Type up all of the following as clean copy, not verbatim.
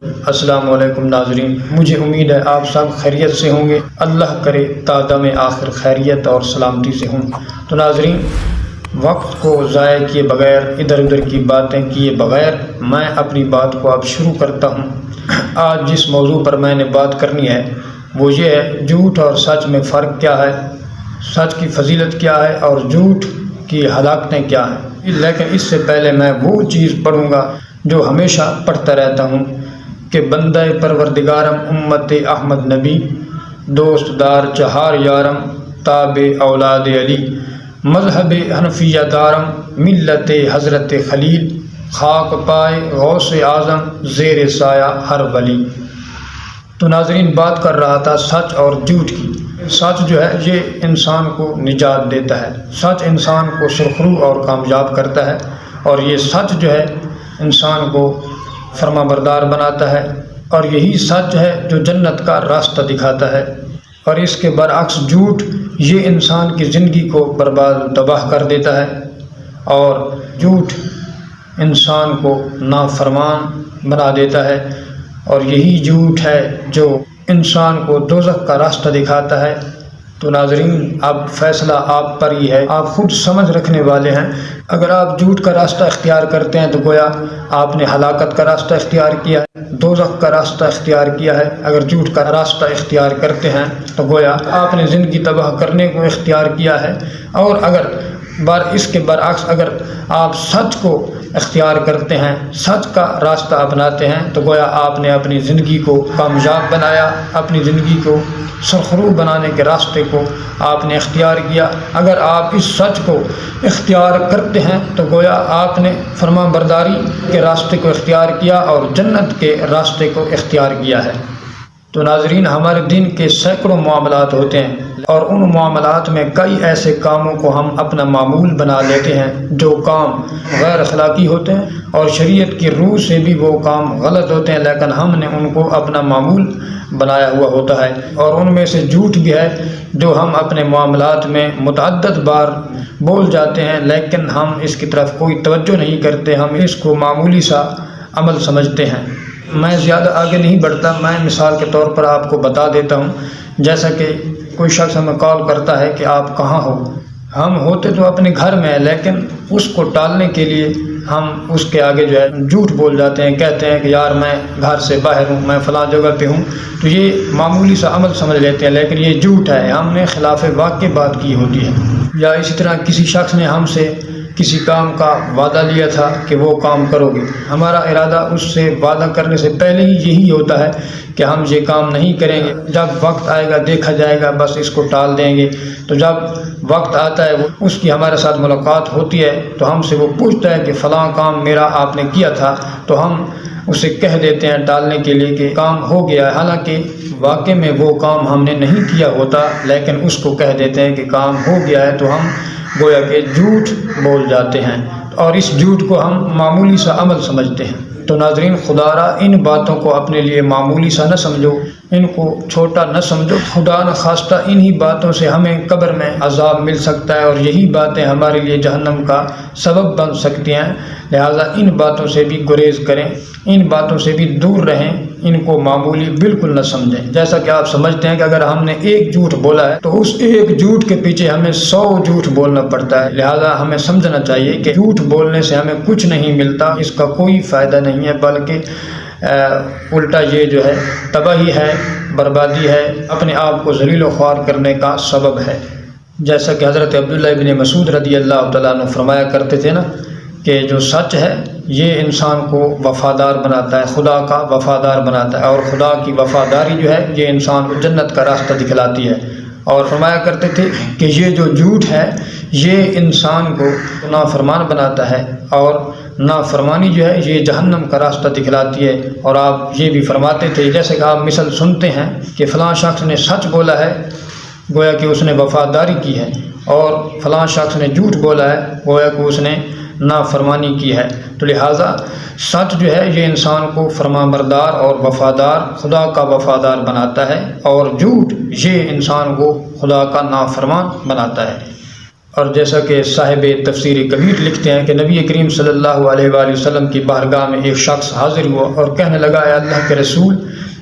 السلام علیکم ناظرین، مجھے امید ہے آپ سب خیریت سے ہوں گے۔ اللہ کرے تا دم آخر خیریت اور سلامتی سے ہوں۔ تو ناظرین، وقت کو ضائع کیے بغیر، ادھر ادھر کی باتیں کیے بغیر میں اپنی بات کو اب شروع کرتا ہوں۔ آج جس موضوع پر میں نے بات کرنی ہے وہ یہ ہے، جھوٹ اور سچ میں فرق کیا ہے، سچ کی فضیلت کیا ہے اور جھوٹ کی ہلاکتیں کیا ہیں۔ لیکن اس سے پہلے میں وہ چیز پڑھوں گا جو ہمیشہ پڑھتا رہتا ہوں کہ بندہ پروردگارم امت احمد نبی، دوست دار چہار یارم، تاب اولاد علی، مذہب حنفیہ دارم، ملت حضرت خلیل، خاک پائے غوث اعظم، زیر سایہ ہر ولی۔ تو ناظرین، بات کر رہا تھا سچ اور جھوٹ کی۔ سچ جو ہے یہ انسان کو نجات دیتا ہے، سچ انسان کو سرخرو اور کامیاب کرتا ہے، اور یہ سچ جو ہے انسان کو فرما بردار بناتا ہے، اور یہی سچ ہے جو جنت کا راستہ دکھاتا ہے۔ اور اس کے برعکس جھوٹ یہ انسان کی زندگی کو برباد تباہ کر دیتا ہے، اور جھوٹ انسان کو نافرمان بنا دیتا ہے، اور یہی جھوٹ ہے جو انسان کو دوزخ کا راستہ دکھاتا ہے۔ تو ناظرین، اب فیصلہ آپ پر ہی ہے، آپ خود سمجھ رکھنے والے ہیں۔ اگر آپ جھوٹ کا راستہ اختیار کرتے ہیں تو گویا آپ نے ہلاکت کا راستہ اختیار کیا ہے، دوزخ کا راستہ اختیار کیا ہے۔ اگر جھوٹ کا راستہ اختیار کرتے ہیں تو گویا آپ نے زندگی تباہ کرنے کو اختیار کیا ہے، اور اگر اس کے برعکس اگر آپ سچ کو اختیار کرتے ہیں، سچ کا راستہ اپناتے ہیں، تو گویا آپ نے اپنی زندگی کو کامیاب بنایا، اپنی زندگی کو سرخرو بنانے کے راستے کو آپ نے اختیار کیا۔ اگر آپ اس سچ کو اختیار کرتے ہیں تو گویا آپ نے فرما برداری کے راستے کو اختیار کیا اور جنت کے راستے کو اختیار کیا ہے۔ تو ناظرین، ہمارے دن کے سینکڑوں معاملات ہوتے ہیں، اور ان معاملات میں کئی ایسے کاموں کو ہم اپنا معمول بنا لیتے ہیں جو کام غیر اخلاقی ہوتے ہیں، اور شریعت کی روح سے بھی وہ کام غلط ہوتے ہیں، لیکن ہم نے ان کو اپنا معمول بنایا ہوا ہوتا ہے۔ اور ان میں سے جھوٹ بھی ہے جو ہم اپنے معاملات میں متعدد بار بول جاتے ہیں، لیکن ہم اس کی طرف کوئی توجہ نہیں کرتے، ہم اس کو معمولی سا عمل سمجھتے ہیں۔ میں زیادہ آگے نہیں بڑھتا، میں مثال کے طور پر آپ کو بتا دیتا ہوں۔ جیسا کہ کوئی شخص ہمیں کال کرتا ہے کہ آپ کہاں ہو، ہم ہوتے تو اپنے گھر میں ہیں، لیکن اس کو ٹالنے کے لیے ہم اس کے آگے جو ہے جھوٹ بول جاتے ہیں، کہتے ہیں کہ یار میں گھر سے باہر ہوں، میں فلاں جگہ پہ ہوں۔ تو یہ معمولی سا عمل سمجھ لیتے ہیں، لیکن یہ جھوٹ ہے، ہم نے خلاف واقع بات کی ہوتی ہے۔ یا اسی طرح کسی شخص نے ہم سے کسی کام کا وعدہ لیا تھا کہ وہ کام کرو گے، ہمارا ارادہ اس سے وعدہ کرنے سے پہلے ہی یہی ہوتا ہے کہ ہم یہ کام نہیں کریں گے، جب وقت آئے گا دیکھا جائے گا، بس اس کو ٹال دیں گے۔ تو جب وقت آتا ہے، اس کی ہمارے ساتھ ملاقات ہوتی ہے، تو ہم سے وہ پوچھتا ہے کہ فلاں کام میرا آپ نے کیا تھا، تو ہم اسے کہہ دیتے ہیں ٹالنے کے لیے کہ کام ہو گیا ہے، حالانکہ واقع میں وہ کام ہم نے نہیں کیا ہوتا، لیکن اس کو کہہ دیتے ہیں کہ کام ہو گیا ہے، تو ہم گویا کہ جھوٹ بول جاتے ہیں، اور اس جھوٹ کو ہم معمولی سا عمل سمجھتے ہیں۔ تو ناظرین، خدا را ان باتوں کو اپنے لیے معمولی سا نہ سمجھو، ان کو چھوٹا نہ سمجھو۔ خدا نہ خواستہ انہی باتوں سے ہمیں قبر میں عذاب مل سکتا ہے، اور یہی باتیں ہمارے لیے جہنم کا سبب بن سکتی ہیں۔ لہٰذا ان باتوں سے بھی گریز کریں، ان باتوں سے بھی دور رہیں، ان کو معمولی بالکل نہ سمجھیں۔ جیسا کہ آپ سمجھتے ہیں کہ اگر ہم نے ایک جھوٹ بولا ہے تو اس ایک جھوٹ کے پیچھے ہمیں 100 جھوٹ بولنا پڑتا ہے۔ لہٰذا ہمیں سمجھنا چاہیے کہ جھوٹ بولنے سے ہمیں کچھ نہیں ملتا، اس کا کوئی فائدہ نہیں ہے، بلکہ الٹا یہ جو ہے تباہی ہے، بربادی ہے، اپنے آپ کو ذلیل و خوار کرنے کا سبب ہے۔ جیسا کہ حضرت عبداللہ ابن مسعود رضی اللہ تعالیٰ عنہ فرمایا کرتے تھے نا کہ جو سچ ہے یہ انسان کو وفادار بناتا ہے، خدا کا وفادار بناتا ہے، اور خدا کی وفاداری جو ہے یہ انسان کو جنت کا راستہ دکھلاتی ہے۔ اور فرمایا کرتے تھے کہ یہ جو جھوٹ ہے یہ انسان کو نافرمان بناتا ہے، اور نافرمانی جو ہے یہ جہنم کا راستہ دکھلاتی ہے۔ اور آپ یہ بھی فرماتے تھے، جیسے کہ آپ مثل سنتے ہیں کہ فلاں شخص نے سچ بولا ہے، گویا کہ اس نے وفاداری کی ہے، اور فلاں شخص نے جھوٹ بولا ہے، گویا کہ اس نے نافرمانی کی ہے۔ تو لہٰذا سچ جو ہے یہ انسان کو فرما بردار اور وفادار، خدا کا وفادار بناتا ہے، اور جھوٹ یہ انسان کو خدا کا نافرمان بناتا ہے۔ اور جیسا کہ صاحب تفسیر کبیر لکھتے ہیں کہ نبی کریم صلی اللہ علیہ وآلہ وسلم کی بارگاہ میں ایک شخص حاضر ہوا اور کہنے لگا، اے اللہ کے رسول،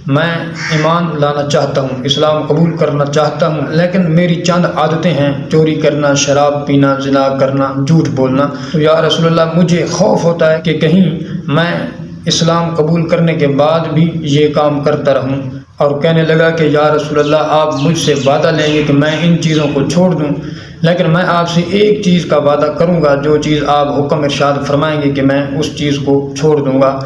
میں ایمان لانا چاہتا ہوں، اسلام قبول کرنا چاہتا ہوں، لیکن میری چند عادتیں ہیں، چوری کرنا، شراب پینا، زنا کرنا، جھوٹ بولنا۔ تو یا رسول اللہ، مجھے خوف ہوتا ہے کہ کہیں میں اسلام قبول کرنے کے بعد بھی یہ کام کرتا رہوں۔ اور کہنے لگا کہ یا رسول اللہ، آپ مجھ سے وعدہ لیں گے کہ میں ان چیزوں کو چھوڑ دوں، لیکن میں آپ سے ایک چیز کا وعدہ کروں گا، جو چیز آپ حکم ارشاد فرمائیں گے کہ میں اس چیز کو چھوڑ دوں گا،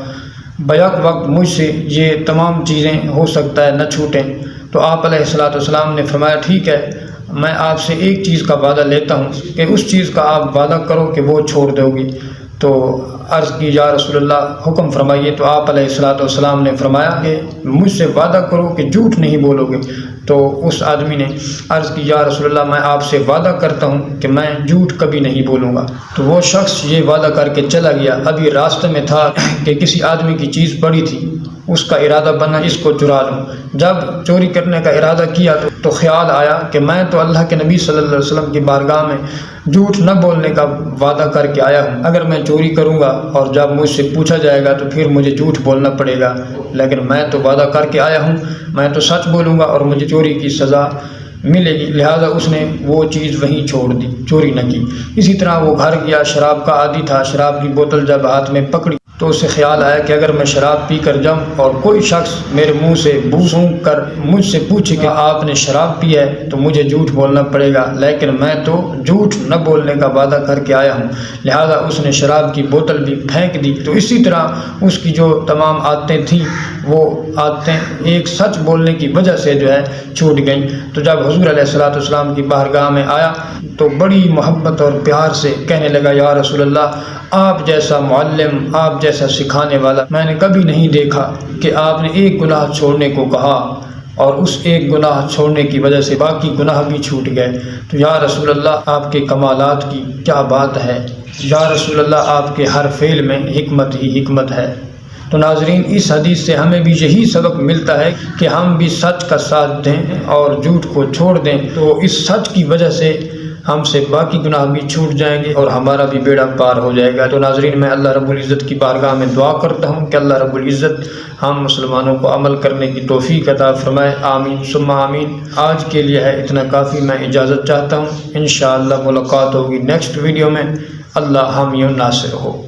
بیک وقت مجھ سے یہ تمام چیزیں ہو سکتا ہے نہ چھوٹیں۔ تو آپ علیہ السلام نے فرمایا، ٹھیک ہے، میں آپ سے ایک چیز کا وعدہ لیتا ہوں کہ اس چیز کا آپ وعدہ کرو کہ وہ چھوڑ دو گی۔ تو عرض کی، یا رسول اللہ حکم فرمائیے۔ تو آپ علیہ السلام نے فرمایا کہ مجھ سے وعدہ کرو کہ جھوٹ نہیں بولو گے۔ تو اس آدمی نے عرض کی، یا رسول اللہ، میں آپ سے وعدہ کرتا ہوں کہ میں جھوٹ کبھی نہیں بولوں گا۔ تو وہ شخص یہ وعدہ کر کے چلا گیا۔ ابھی راستے میں تھا کہ کسی آدمی کی چیز پڑی تھی، اس کا ارادہ بنا اس کو چرا لوں۔ جب چوری کرنے کا ارادہ کیا تو خیال آیا کہ میں تو اللہ کے نبی صلی اللہ علیہ وسلم کی بارگاہ میں جھوٹ نہ بولنے کا وعدہ کر کے آیا ہوں، اگر میں چوری کروں گا اور جب مجھ سے پوچھا جائے گا تو پھر مجھے جھوٹ بولنا پڑے گا، لیکن میں تو وعدہ کر کے آیا ہوں، میں تو سچ بولوں گا اور مجھے چوری کی سزا ملے گی۔ لہٰذا اس نے وہ چیز وہیں چھوڑ دی، چوری نہ کی۔ اسی طرح وہ گھر گیا، شراب کا عادی تھا، شراب کی بوتل جب ہاتھ میں پکڑی تو اسے خیال آیا کہ اگر میں شراب پی کر جاؤں اور کوئی شخص میرے منہ سے بو سونگھ کر مجھ سے پوچھے کہ آپ نے شراب پی ہے تو مجھے جھوٹ بولنا پڑے گا، لیکن میں تو جھوٹ نہ بولنے کا وعدہ کر کے آیا ہوں۔ لہذا اس نے شراب کی بوتل بھی پھینک دی۔ تو اسی طرح اس کی جو تمام عادتیں تھیں وہ عادتیں ایک سچ بولنے کی وجہ سے جو ہے چھوٹ گئیں۔ تو جب حضور علیہ السلام کی بارگاہ میں آیا تو بڑی محبت اور پیار سے کہنے لگا، یا رسول اللہ، آپ جیسا معلم، آپ جیسا سکھانے والا میں نے کبھی نہیں دیکھا کہ آپ نے ایک گناہ چھوڑنے کو کہا اور اس ایک گناہ چھوڑنے کی وجہ سے باقی گناہ بھی چھوٹ گئے۔ تو یا رسول اللہ، آپ کے کمالات کی کیا بات ہے، یا رسول اللہ، آپ کے ہر فعل میں حکمت ہی حکمت ہے۔ تو ناظرین، اس حدیث سے ہمیں بھی یہی سبق ملتا ہے کہ ہم بھی سچ کا ساتھ دیں اور جھوٹ کو چھوڑ دیں، تو اس سچ کی وجہ سے ہم سے باقی گناہ بھی چھوٹ جائیں گے اور ہمارا بھی بیڑا پار ہو جائے گا۔ تو ناظرین، میں اللہ رب العزت کی بارگاہ میں دعا کرتا ہوں کہ اللہ رب العزت ہم مسلمانوں کو عمل کرنے کی توفیق عطا فرمائے، آمین ثم آمین۔ آج کے لیے ہے اتنا کافی، میں اجازت چاہتا ہوں، انشاءاللہ ملاقات ہوگی نیکسٹ ویڈیو میں۔ اللہ حامی و ناصر ہو۔